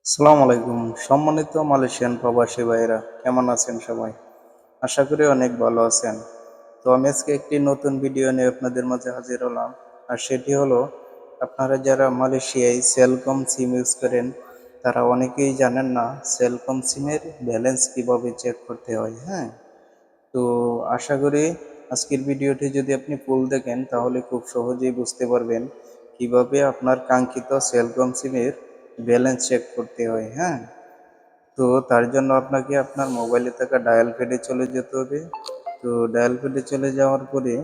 আসসালামু আলাইকুম। সম্মানিত মালয়েশিয়ান প্রবাসী ভাইয়েরা, কেমন আছেন সবাই? আশা করি অনেক ভালো আছেন। তো আমি আজকে একটি নতুন ভিডিও নিয়ে আপনাদের মাঝে হাজির হলাম। আর সেটি হলো, আপনারা যারা মালয়েশিয়ায় সেলকম সিম ইউজ করেন তারা অনেকেই জানেন না সেলকম সিমের ব্যালেন্স কিভাবে চেক করতে হয়। হ্যাঁ, তো আশা করি আজকের ভিডিওটি যদি আপনি ফুল দেখেন তাহলে খুব সহজেই বুঝতে পারবেন কিভাবে আপনার কাঙ্ক্ষিত সেলকম সিমের ব্যালেন্স চেক করতে হয়। হ্যাঁ, তো তার জন্য আপনাকে আপনার মোবাইলে থাকা ডায়াল প্যাডে চলে যেতে হবে। তো ডায়াল প্যাডে চলে যাওয়ার পরে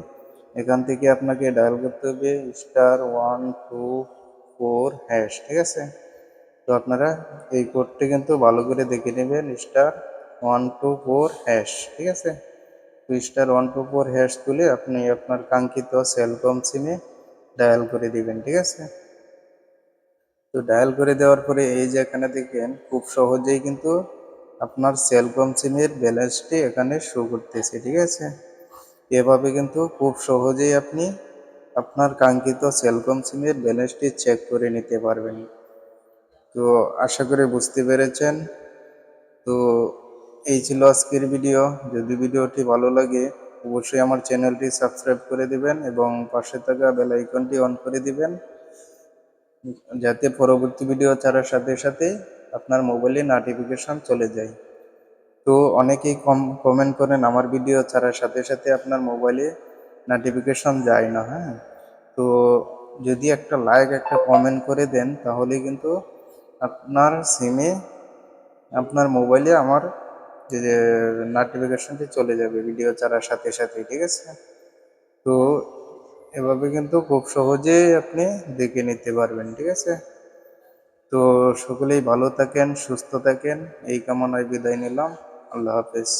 এখান থেকে আপনাকে ডায়াল করতে হবে *124#, ঠিক আছে? তো আপনারা এই কোডটি কিন্তু ভালো করে দেখে নেবেন, *124#, ঠিক আছে? তো *124# তুলে আপনি আপনার কাঙ্ক্ষিত সেলকম সিমে ডায়াল করে দিবেন, ঠিক আছে? তো ডায়াল করে দেওয়ার পরে এই যে এখানে দেখেন খুব সহজেই কিন্তু আপনার সেলকম সিমের ব্যালেন্সটি এখানে শো করতেছে, ঠিক আছে? এভাবে কিন্তু খুব সহজেই আপনি আপনার কাঙ্ক্ষিত সেলকম সিমের ব্যালেন্সটি চেক করে নিতে পারবেন। তো আশা করি বুঝতে পেরেছেন। তো এই ছিল আজকের ভিডিও। যদি ভিডিওটি ভালো লাগে অবশ্যই আমার চ্যানেলটি সাবস্ক্রাইব করে দিবেন এবং পাশে থাকা বেল আইকনটি অন করে দিবেন, যাতে পরবর্তী ভিডিও ছাড়ার সাথে সাথে আপনার মোবাইলে নোটিফিকেশন চলে যায়। তো অনেকেই কমেন্ট করেন আমার ভিডিও ছাড়ার সাথে সাথে আপনার মোবাইলে নোটিফিকেশন যায় না। হ্যাঁ, তো যদি একটা লাইক একটা কমেন্ট করে দেন তাহলে কিন্তু আপনার সিমে আপনার মোবাইলে আমার যে নোটিফিকেশনটি চলে যাবে ভিডিও ছাড়ার সাথে সাথে, ঠিক আছে? তো এভাবে কিন্তু খুব সহজেই আপনি দেখে নিতে পারবেন, ঠিক আছে? তো সকলেই ভালো থাকেন, সুস্থ থাকেন, এই কামনায় বিদায় নিলাম। আল্লাহ হাফেজ।